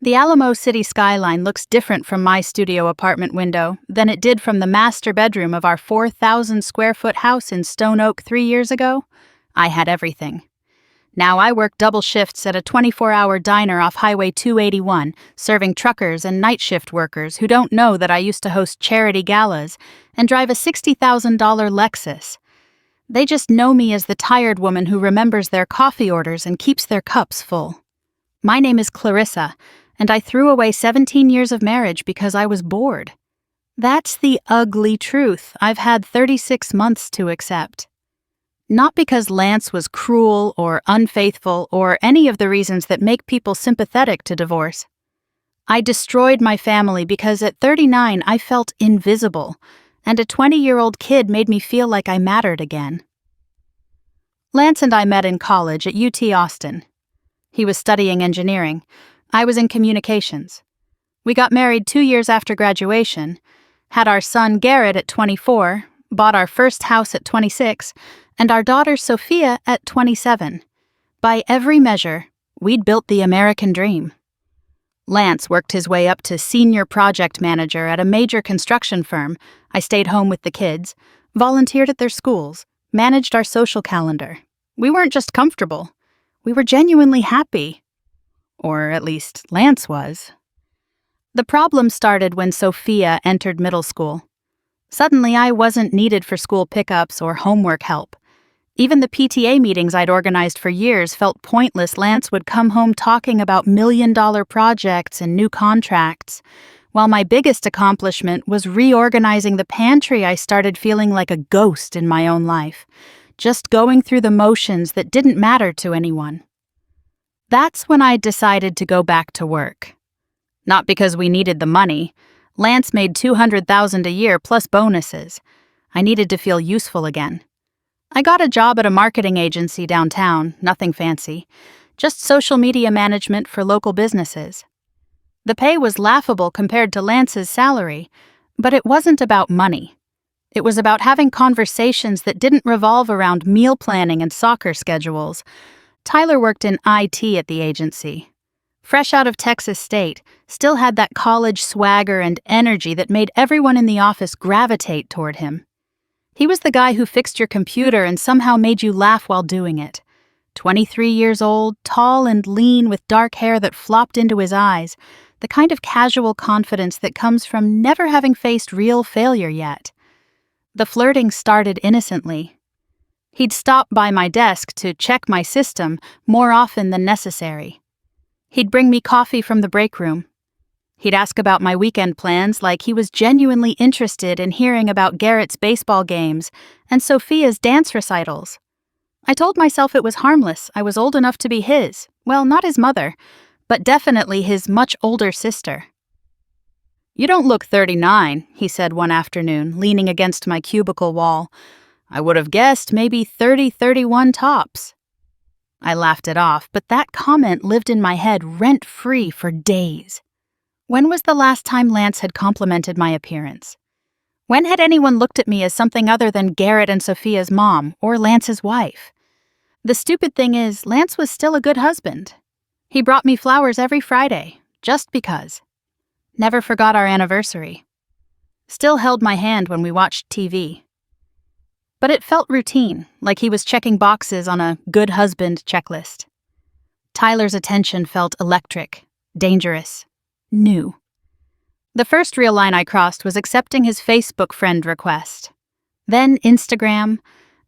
The Alamo City skyline looks different from my studio apartment window than it did from the master bedroom of our 4,000 square foot house in Stone Oak 3 years ago. I had everything. Now I work double shifts at a 24-hour diner off Highway 281, serving truckers and night shift workers who don't know that I used to host charity galas and drive a $60,000 Lexus. They just know me as the tired woman who remembers their coffee orders and keeps their cups full. My name is Clarissa, and I threw away 17 years of marriage because I was bored. That's the ugly truth I've had 36 months to accept. Not because Lance was cruel or unfaithful or any of the reasons that make people sympathetic to divorce. I destroyed my family because at 39 I felt invisible, and a 20-year-old kid made me feel like I mattered again. Lance and I met in college at UT Austin. He was studying engineering. I was in communications. We got married 2 years after graduation, had our son Garrett at 24, bought our first house at 26, and our daughter Sophia at 27. By every measure, we'd built the American dream. Lance worked his way up to senior project manager at a major construction firm. I stayed home with the kids, volunteered at their schools, managed our social calendar. We weren't just comfortable. We were genuinely happy. Or at least Lance was. The problem started when Sophia entered middle school. Suddenly, I wasn't needed for school pickups or homework help. Even the PTA meetings I'd organized for years felt pointless. Lance would come home talking about million-dollar projects and new contracts. While my biggest accomplishment was reorganizing the pantry, I started feeling like a ghost in my own life, just going through the motions that didn't matter to anyone. That's when I decided to go back to work. Not because we needed the money. Lance made $200,000 a year plus bonuses. I needed to feel useful again. I got a job at a marketing agency downtown, nothing fancy, just social media management for local businesses. The pay was laughable compared to Lance's salary, but it wasn't about money. It was about having conversations that didn't revolve around meal planning and soccer schedules. Tyler worked in IT at the agency. Fresh out of Texas State, still had that college swagger and energy that made everyone in the office gravitate toward him. He was the guy who fixed your computer and somehow made you laugh while doing it. 23 years old, tall and lean with dark hair that flopped into his eyes, the kind of casual confidence that comes from never having faced real failure yet. The flirting started innocently. He'd stop by my desk to check my system more often than necessary. He'd bring me coffee from the break room. He'd ask about my weekend plans like he was genuinely interested in hearing about Garrett's baseball games and Sophia's dance recitals. I told myself it was harmless. I was old enough to be his. Well, not his mother, but definitely his much older sister. "You don't look 39, he said one afternoon, leaning against my cubicle wall. "I would have guessed maybe 30, 31 tops." I laughed it off, but that comment lived in my head rent-free for days. When was the last time Lance had complimented my appearance? When had anyone looked at me as something other than Garrett and Sophia's mom or Lance's wife? The stupid thing is, Lance was still a good husband. He brought me flowers every Friday, just because. Never forgot our anniversary. Still held my hand when we watched TV. But it felt routine, like he was checking boxes on a good husband checklist. Tyler's attention felt electric, dangerous, new. The first real line I crossed was accepting his Facebook friend request. Then Instagram,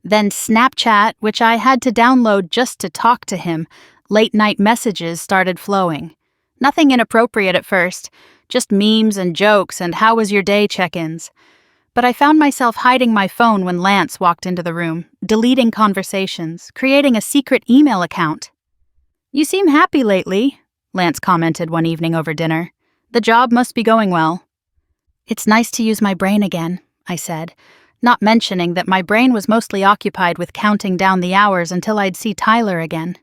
then Snapchat, which I had to download just to talk to him. Late-night messages started flowing. Nothing inappropriate at first, just memes and jokes and how was your day check-ins. But I found myself hiding my phone when Lance walked into the room, deleting conversations, creating a secret email account. "You seem happy lately," Lance commented one evening over dinner. "The job must be going well." "It's nice to use my brain again," I said, not mentioning that my brain was mostly occupied with counting down the hours until I'd see Tyler again.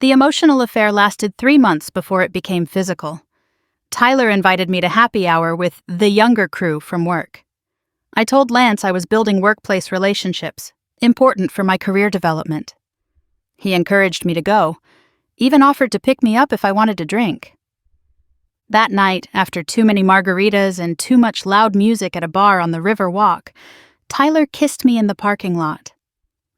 The emotional affair lasted 3 months before it became physical. Tyler invited me to happy hour with the younger crew from work. I told Lance I was building workplace relationships, important for my career development. He encouraged me to go, even offered to pick me up if I wanted to drink. That night, after too many margaritas and too much loud music at a bar on the River Walk, Tyler kissed me in the parking lot.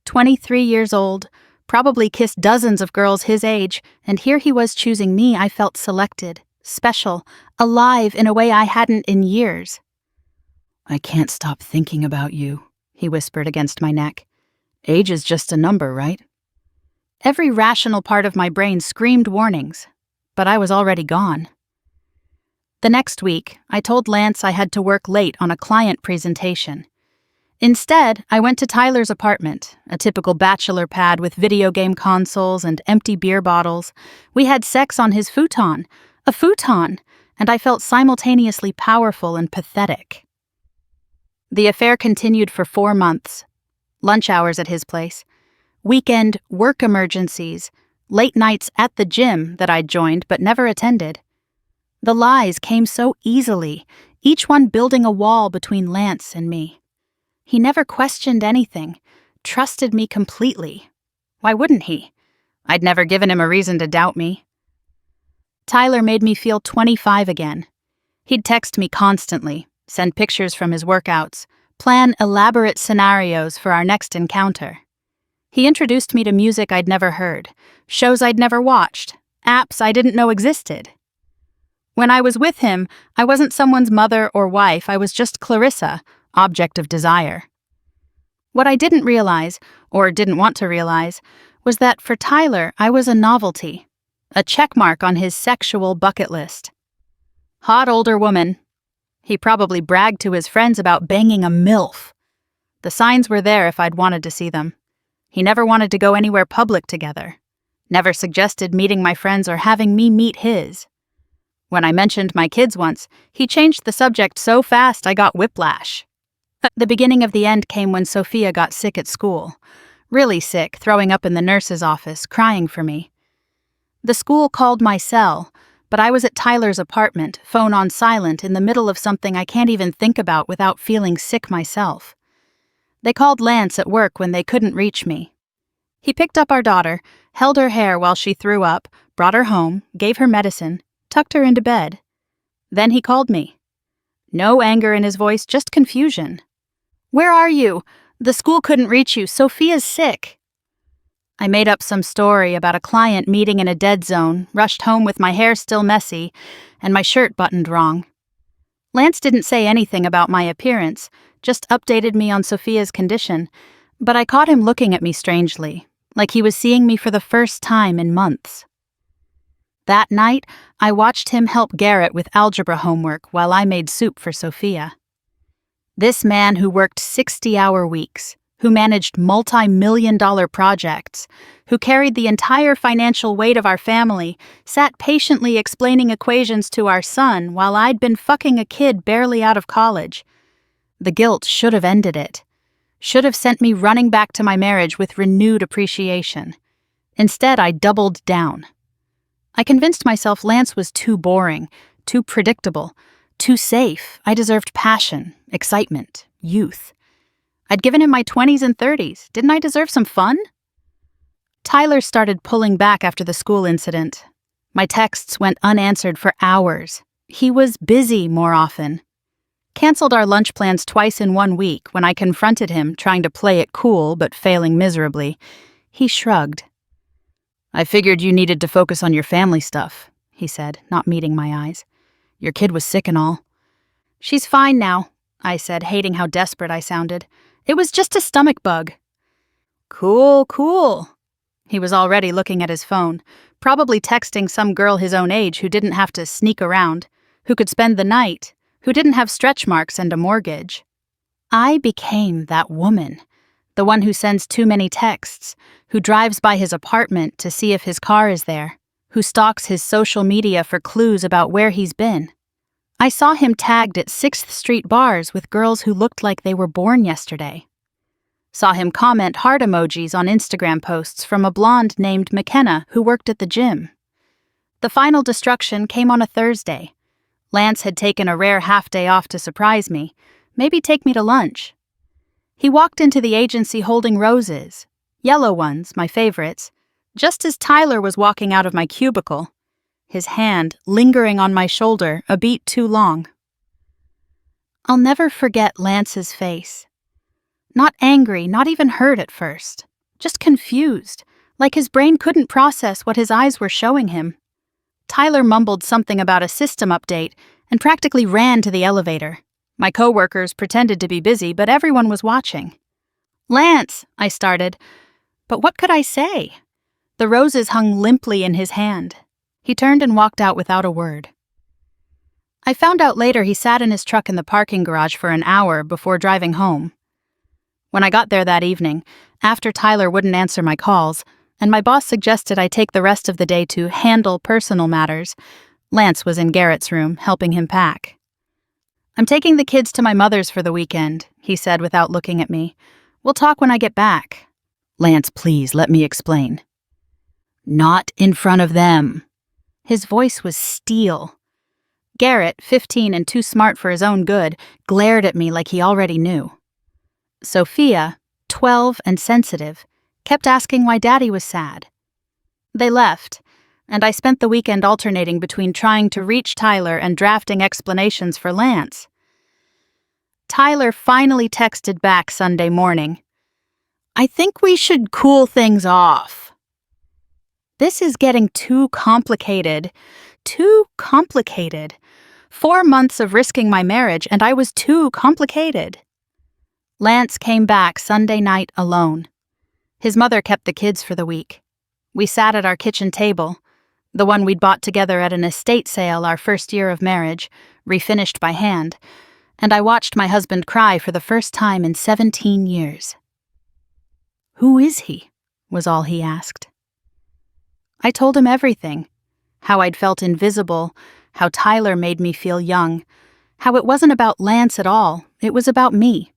23 years old, probably kissed dozens of girls his age, and here he was choosing me. I felt selected, special, alive in a way I hadn't in years. "I can't stop thinking about you," he whispered against my neck. "Age is just a number, right?" Every rational part of my brain screamed warnings, but I was already gone. The next week, I told Lance I had to work late on a client presentation. Instead, I went to Tyler's apartment, a typical bachelor pad with video game consoles and empty beer bottles. We had sex on his futon, a futon, and I felt simultaneously powerful and pathetic. The affair continued for 4 months. Lunch hours at his place, weekend work emergencies, late nights at the gym that I'd joined but never attended. The lies came so easily, each one building a wall between Lance and me. He never questioned anything, trusted me completely. Why wouldn't he? I'd never given him a reason to doubt me. Tyler made me feel 25 again. He'd text me constantly, send pictures from his workouts, plan elaborate scenarios for our next encounter. He introduced me to music I'd never heard, shows I'd never watched, apps I didn't know existed. When I was with him, I wasn't someone's mother or wife, I was just Clarissa, object of desire. What I didn't realize, or didn't want to realize, was that for Tyler, I was a novelty, a checkmark on his sexual bucket list. Hot older woman. He probably bragged to his friends about banging a MILF. The signs were there if I'd wanted to see them. He never wanted to go anywhere public together. Never suggested meeting my friends or having me meet his. When I mentioned my kids once, he changed the subject so fast I got whiplash. The beginning of the end came when Sophia got sick at school. Really sick, throwing up in the nurse's office, crying for me. The school called my cell, but I was at Tyler's apartment, phone on silent, in the middle of something I can't even think about without feeling sick myself. They called Lance at work when they couldn't reach me. He picked up our daughter, held her hair while she threw up, brought her home, gave her medicine, tucked her into bed. Then he called me. No anger in his voice, just confusion. "Where are you? The school couldn't reach you. Sophia's sick." I made up some story about a client meeting in a dead zone, rushed home with my hair still messy, and my shirt buttoned wrong. Lance didn't say anything about my appearance, just updated me on Sophia's condition, but I caught him looking at me strangely, like he was seeing me for the first time in months. That night, I watched him help Garrett with algebra homework while I made soup for Sophia. This man who worked 60-hour weeks, who managed multi-million-dollar projects, who carried the entire financial weight of our family, sat patiently explaining equations to our son while I'd been fucking a kid barely out of college. The guilt should have ended it. Should have sent me running back to my marriage with renewed appreciation. Instead, I doubled down. I convinced myself Lance was too boring, too predictable, too safe. I deserved passion, excitement, youth. I'd given him my 20s and 30s. Didn't I deserve some fun? Tyler started pulling back after the school incident. My texts went unanswered for hours. He was busy more often. Canceled our lunch plans twice in 1 week when I confronted him, trying to play it cool but failing miserably. He shrugged. "I figured you needed to focus on your family stuff," he said, not meeting my eyes. "Your kid was sick and all." "She's fine now," I said, hating how desperate I sounded. "It was just a stomach bug." Cool. He was already looking at his phone, probably texting some girl his own age who didn't have to sneak around, who could spend the night, who didn't have stretch marks and a mortgage. I became that woman, the one who sends too many texts, who drives by his apartment to see if his car is there, who stalks his social media for clues about where he's been. I saw him tagged at 6th Street bars with girls who looked like they were born yesterday. Saw him comment heart emojis on Instagram posts from a blonde named McKenna who worked at the gym. The final destruction came on a Thursday. Lance had taken a rare half-day off to surprise me, maybe take me to lunch. He walked into the agency holding roses, yellow ones, my favorites, just as Tyler was walking out of my cubicle. his hand lingering on my shoulder a beat too long. I'll never forget Lance's face. Not angry, not even hurt at first. Just confused, like his brain couldn't process what his eyes were showing him. Tyler mumbled something about a system update and practically ran to the elevator. My coworkers pretended to be busy, but everyone was watching. "Lance," I started, but what could I say? The roses hung limply in his hand. He turned and walked out without a word. I found out later he sat in his truck in the parking garage for an hour before driving home. When I got there that evening, after Tyler wouldn't answer my calls, and my boss suggested I take the rest of the day to handle personal matters, Lance was in Garrett's room, helping him pack. "I'm taking the kids to my mother's for the weekend," he said without looking at me. "We'll talk when I get back." "Lance, please, let me explain." "Not in front of them." His voice was steel. Garrett, 15 and too smart for his own good, glared at me like he already knew. Sophia, 12 and sensitive, kept asking why Daddy was sad. They left, and I spent the weekend alternating between trying to reach Tyler and drafting explanations for Lance. Tyler finally texted back Sunday morning. "I think we should cool things off." This is getting too complicated. Too complicated. 4 months of risking my marriage, and I was too complicated. Lance came back Sunday night alone. His mother kept the kids for the week. We sat at our kitchen table, the one we'd bought together at an estate sale our first year of marriage, refinished by hand, and I watched my husband cry for the first time in 17 years. "Who is he?" was all he asked. I told him everything. How I'd felt invisible, how Tyler made me feel young, how it wasn't about Lance at all, it was about me.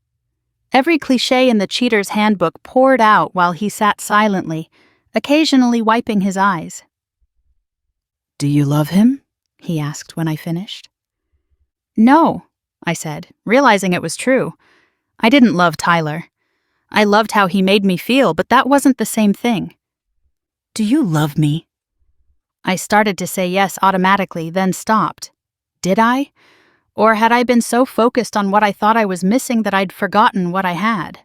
Every cliché in the cheater's handbook poured out while he sat silently, occasionally wiping his eyes. "Do you love him?" he asked when I finished. "No," I said, realizing it was true. I didn't love Tyler. I loved how he made me feel, but that wasn't the same thing. "Do you love me?" I started to say yes automatically, then stopped. Did I? Or had I been so focused on what I thought I was missing that I'd forgotten what I had?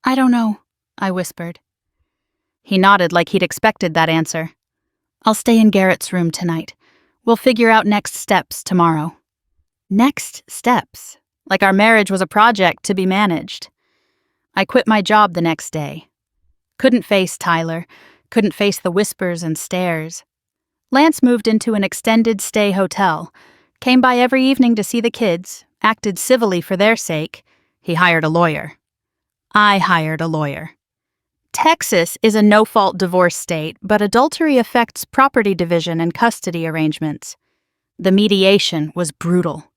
"I don't know," I whispered. He nodded like he'd expected that answer. "I'll stay in Garrett's room tonight. We'll figure out next steps tomorrow." Next steps? Like our marriage was a project to be managed. I quit my job the next day. Couldn't face Tyler, couldn't face the whispers and stares. Lance moved into an extended stay hotel, came by every evening to see the kids, acted civilly for their sake. He hired a lawyer. I hired a lawyer. Texas is a no-fault divorce state, but adultery affects property division and custody arrangements. The mediation was brutal.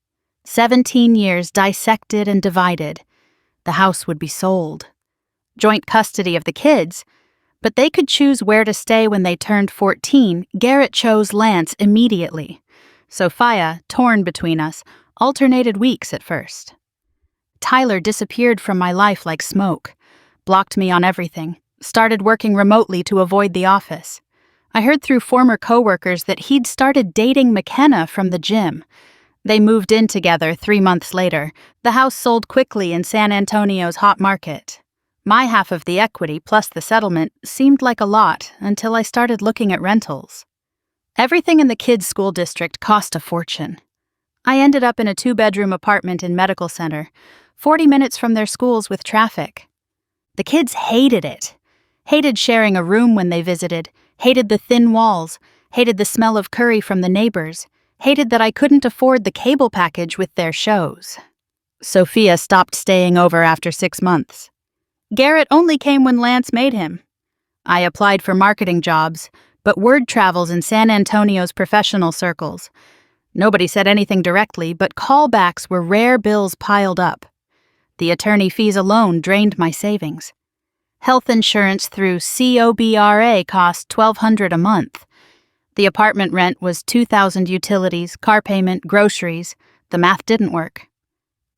17 years dissected and divided. The house would be sold. Joint custody of the kids, but they could choose where to stay when they turned 14. Garrett chose Lance immediately. Sophia, torn between us, alternated weeks at first. Tyler disappeared from my life like smoke, blocked me on everything, started working remotely to avoid the office. I heard through former coworkers that he'd started dating McKenna from the gym. They moved in together 3 months later. The house sold quickly in San Antonio's hot market. My half of the equity plus the settlement seemed like a lot until I started looking at rentals. Everything in the kids' school district cost a fortune. I ended up in a 2-bedroom apartment in Medical Center, 40 minutes from their schools with traffic. The kids hated it. Hated sharing a room when they visited, hated the thin walls, hated the smell of curry from the neighbors, hated that I couldn't afford the cable package with their shows. Sophia stopped staying over after 6 months. Garrett only came when Lance made him. I applied for marketing jobs, but word travels in San Antonio's professional circles. Nobody said anything directly, but callbacks were rare bills piled up. The attorney fees alone drained my savings. Health insurance through COBRA cost $1,200 a month. The apartment rent was $2,000 utilities, car payment, groceries. The math didn't work.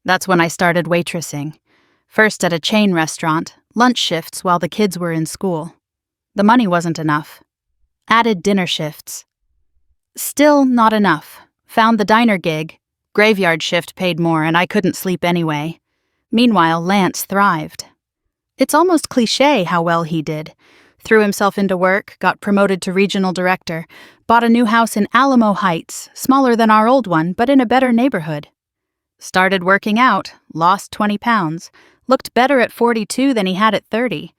That's when I started waitressing. First at a chain restaurant, lunch shifts while the kids were in school. The money wasn't enough. Added dinner shifts. Still not enough. Found the diner gig. Graveyard shift paid more and I couldn't sleep anyway. Meanwhile, Lance thrived. It's almost cliché how well he did. Threw himself into work, got promoted to regional director, bought a new house in Alamo Heights, smaller than our old one, but in a better neighborhood. Started working out, lost 20 pounds, looked better at 42 than he had at 30.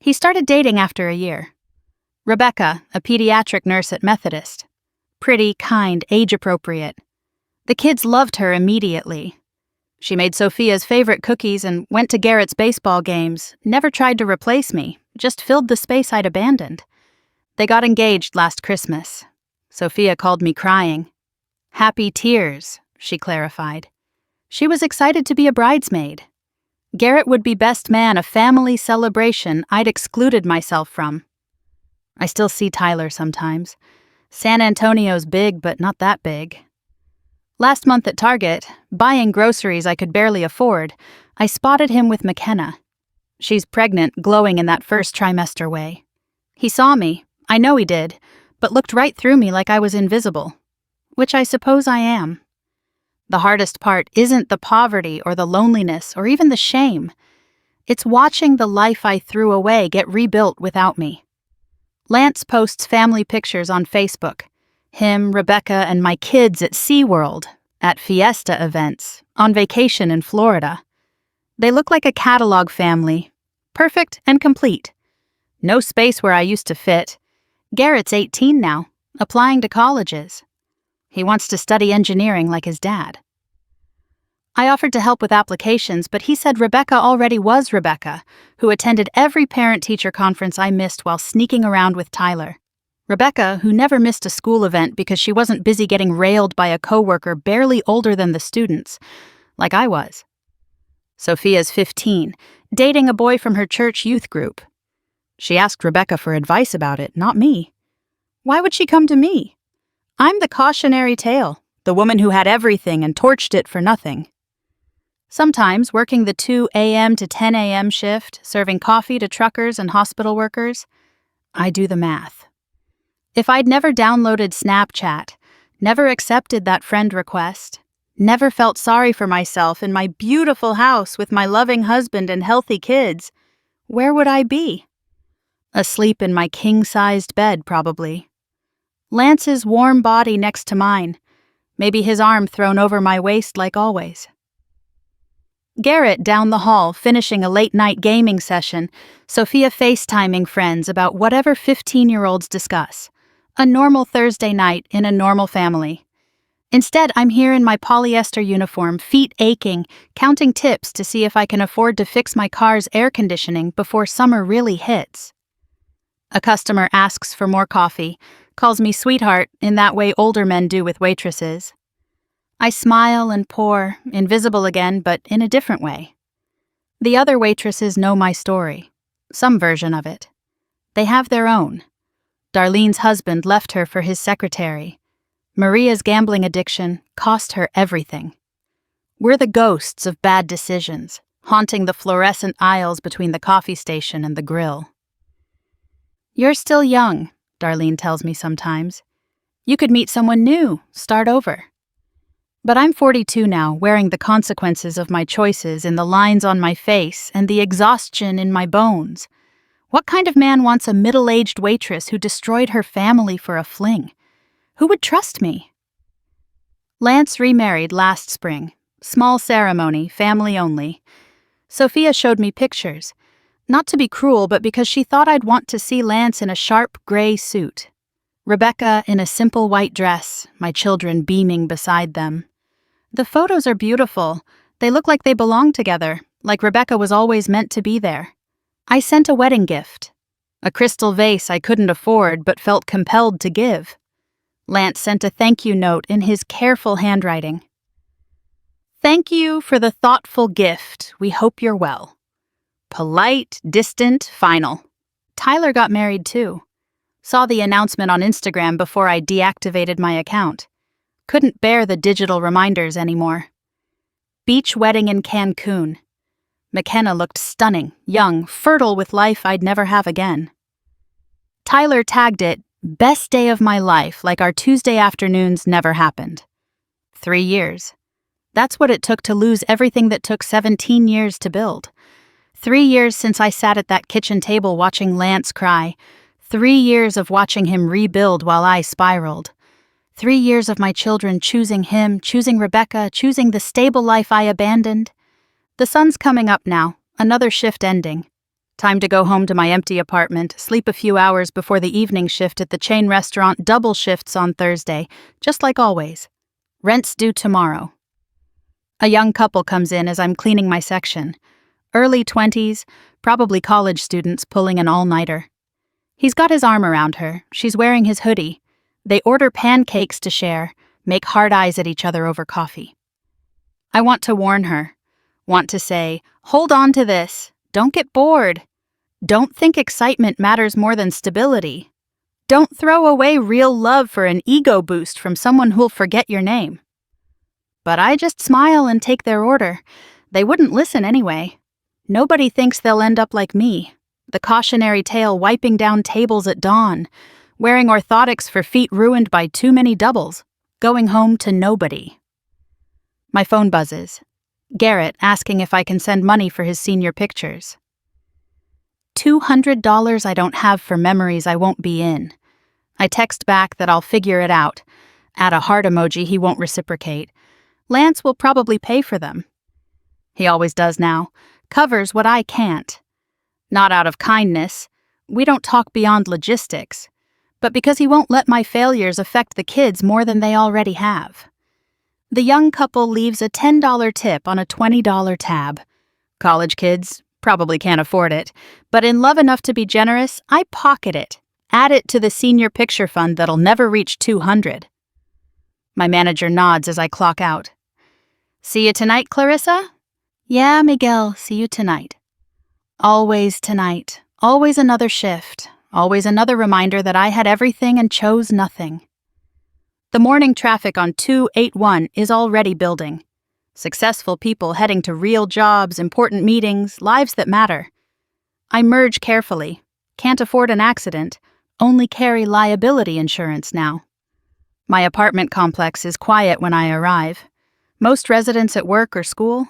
He started dating after a year. Rebecca, a pediatric nurse at Methodist. Pretty, kind, age-appropriate. The kids loved her immediately. She made Sophia's favorite cookies and went to Garrett's baseball games, never tried to replace me, just filled the space I'd abandoned. They got engaged last Christmas. Sophia called me crying. Happy tears, she clarified. She was excited to be a bridesmaid. Garrett would be best man, a family celebration I'd excluded myself from. I still see Tyler sometimes. San Antonio's big, but not that big. Last month at Target, buying groceries I could barely afford, I spotted him with McKenna. She's pregnant, glowing in that first trimester way. He saw me, I know he did, but looked right through me like I was invisible. Which I suppose I am. The hardest part isn't the poverty or the loneliness or even the shame. It's watching the life I threw away get rebuilt without me. Lance posts family pictures on Facebook. Him, Rebecca, and my kids at SeaWorld, at Fiesta events, on vacation in Florida. They look like a catalog family. Perfect and complete. No space where I used to fit. Garrett's 18 now, applying to colleges. He wants to study engineering like his dad. I offered to help with applications, but he said Rebecca already was Rebecca, who attended every parent-teacher conference I missed while sneaking around with Tyler. Rebecca, who never missed a school event because she wasn't busy getting railed by a coworker barely older than the students, like I was. Sophia's 15, dating a boy from her church youth group. She asked Rebecca for advice about it, not me. Why would she come to me? I'm the cautionary tale, the woman who had everything and torched it for nothing. Sometimes working the 2 a.m. to 10 a.m. shift, serving coffee to truckers and hospital workers, I do the math. If I'd never downloaded Snapchat, never accepted that friend request, never felt sorry for myself in my beautiful house with my loving husband and healthy kids, where would I be? Asleep in my king-sized bed, probably. Lance's warm body next to mine, maybe his arm thrown over my waist like always. Garrett down the hall finishing a late-night gaming session, Sophia FaceTiming friends about whatever 15-year-olds discuss. A normal Thursday night in a normal family. Instead, I'm here in my polyester uniform, feet aching, counting tips to see if I can afford to fix my car's air conditioning before summer really hits. A customer asks for more coffee, calls me sweetheart in that way older men do with waitresses. I smile and pour, invisible again, but in a different way. The other waitresses know my story, some version of it. They have their own. Darlene's husband left her for his secretary. Maria's gambling addiction cost her everything. We're the ghosts of bad decisions, haunting the fluorescent aisles between the coffee station and the grill. You're still young, Darlene tells me sometimes. You could meet someone new, start over. But I'm 42 now, wearing the consequences of my choices in the lines on my face and the exhaustion in my bones. What kind of man wants a middle-aged waitress who destroyed her family for a fling? Who would trust me? Lance remarried last spring. Small ceremony, family only. Sophia showed me pictures. Not to be cruel, but because she thought I'd want to see Lance in a sharp gray suit. Rebecca in a simple white dress, my children beaming beside them. The photos are beautiful. They look like they belong together, like Rebecca was always meant to be there. I sent a wedding gift. A crystal vase I couldn't afford but felt compelled to give. Lance sent a thank you note in his careful handwriting. Thank you for the thoughtful gift. We hope you're well. Polite, distant, final. Tyler got married too. Saw the announcement on Instagram before I deactivated my account. Couldn't bear the digital reminders anymore. Beach wedding in Cancun. McKenna looked stunning, young, fertile with life I'd never have again. Tyler tagged it, Best day of my life, like our Tuesday afternoons never happened. 3 years. That's what it took to lose everything that took 17 years to build. 3 years since I sat at that kitchen table watching Lance cry. 3 years of watching him rebuild while I spiraled. 3 years of my children choosing him, choosing Rebecca, choosing the stable life I abandoned. The sun's coming up now, another shift ending. Time to go home to my empty apartment, sleep a few hours before the evening shift at the chain restaurant, double shifts on Thursday, just like always. Rent's due tomorrow. A young couple comes in as I'm cleaning my section. Early 20s, probably college students pulling an all-nighter. He's got his arm around her, she's wearing his hoodie. They order pancakes to share, make hard eyes at each other over coffee. I want to warn her. Want to say, hold on to this. Don't get bored. Don't think excitement matters more than stability. Don't throw away real love for an ego boost from someone who'll forget your name. But I just smile and take their order. They wouldn't listen anyway. Nobody thinks they'll end up like me, the cautionary tale wiping down tables at dawn, wearing orthotics for feet ruined by too many doubles, going home to nobody. My phone buzzes. Garrett asking if I can send money for his senior pictures. $200 I don't have for memories I won't be in. I text back that I'll figure it out. Add a heart emoji he won't reciprocate. Lance will probably pay for them. He always does now. Covers what I can't. Not out of kindness. We don't talk beyond logistics. But because he won't let my failures affect the kids more than they already have. The young couple leaves a $10 tip on a $20 tab. College kids probably can't afford it, but in love enough to be generous, I pocket it, add it to the senior picture fund that'll never reach 200. My manager nods as I clock out. See you tonight, Clarissa? Yeah, Miguel, see you tonight. Always tonight, always another shift, always another reminder that I had everything and chose nothing. The morning traffic on 281 is already building. Successful people heading to real jobs, important meetings, lives that matter. I merge carefully. Can't afford an accident. Only carry liability insurance now. My apartment complex is quiet when I arrive. Most residents at work or school.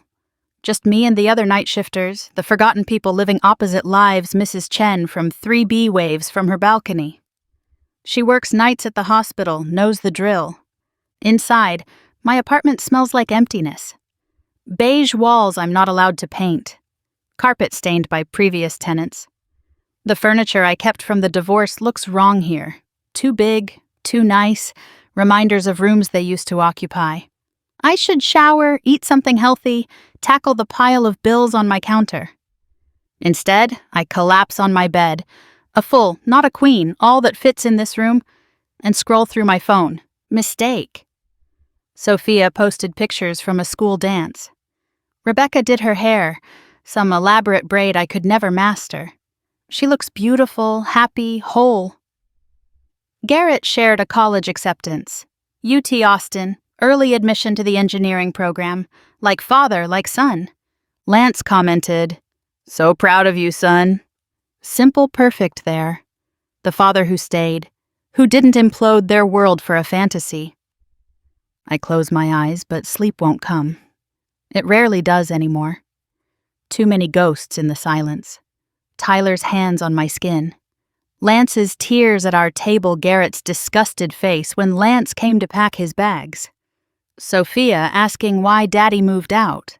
Just me and the other night shifters, the forgotten people living opposite lives Mrs. Chen from 3B waves from her balcony. She works nights at the hospital, knows the drill. Inside, my apartment smells like emptiness. Beige walls I'm not allowed to paint. Carpet stained by previous tenants. The furniture I kept from the divorce looks wrong here. Too big, too nice, reminders of rooms they used to occupy. I should shower, eat something healthy, tackle the pile of bills on my counter. Instead, I collapse on my bed, a full, not a queen, all that fits in this room, and scroll through my phone. Mistake. Sophia posted pictures from a school dance. Rebecca did her hair, some elaborate braid I could never master. She looks beautiful, happy, whole. Garrett shared a college acceptance. UT Austin, early admission to the engineering program, like father, like son. Lance commented, "So proud of you, son." Simple perfect there. The father who stayed, who didn't implode their world for a fantasy. I close my eyes, but sleep won't come. It rarely does anymore. Too many ghosts in the silence. Tyler's hands on my skin. Lance's tears at our table, Garrett's disgusted face when Lance came to pack his bags. Sophia asking why Daddy moved out.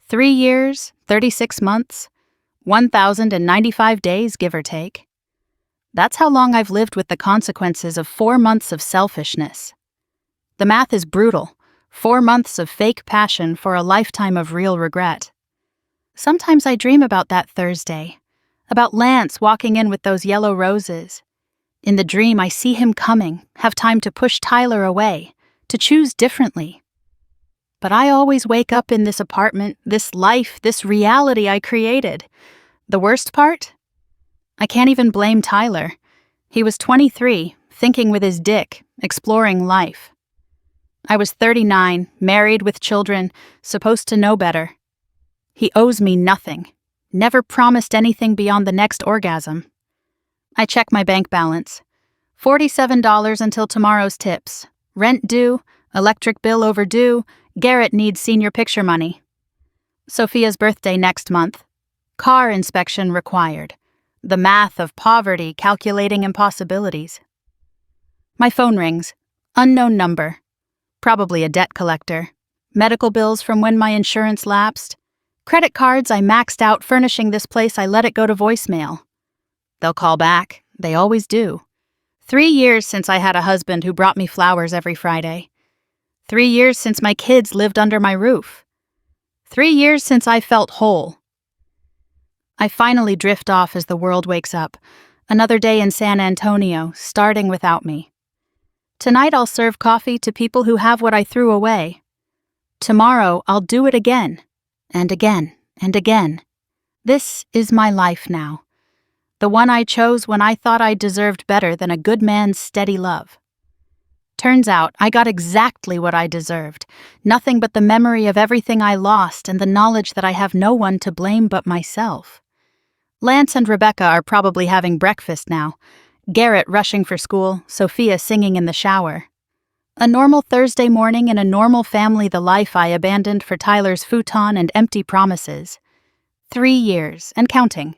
3 years, 36 months, 1,095 days, give or take. That's how long I've lived with the consequences of 4 months of selfishness. The math is brutal. 4 months of fake passion for a lifetime of real regret. Sometimes I dream about that Thursday, about Lance walking in with those yellow roses. In the dream, I see him coming, have time to push Tyler away, to choose differently. But I always wake up in this apartment, this life, this reality I created. The worst part? I can't even blame Tyler. He was 23, thinking with his dick, exploring life. I was 39, married with children, supposed to know better. He owes me nothing, never promised anything beyond the next orgasm. I check my bank balance. $47 until tomorrow's tips. Rent due, electric bill overdue, Garrett needs senior picture money. Sophia's birthday next month. Car inspection required. The math of poverty calculating impossibilities. My phone rings. Unknown number. Probably a debt collector. Medical bills from when my insurance lapsed. Credit cards I maxed out furnishing this place, I let it go to voicemail. They'll call back. They always do. 3 years since I had a husband who brought me flowers every Friday. 3 years since my kids lived under my roof. 3 years since I felt whole. I finally drift off as the world wakes up. Another day in San Antonio, starting without me. Tonight I'll serve coffee to people who have what I threw away. Tomorrow I'll do it again, and again, and again. This is my life now. The one I chose when I thought I deserved better than a good man's steady love. Turns out I got exactly what I deserved, nothing but the memory of everything I lost and the knowledge that I have no one to blame but myself. Lance and Rebecca are probably having breakfast now, Garrett rushing for school, Sophia singing in the shower. A normal Thursday morning in a normal family, the life I abandoned for Tyler's futon and empty promises. 3 years, and counting.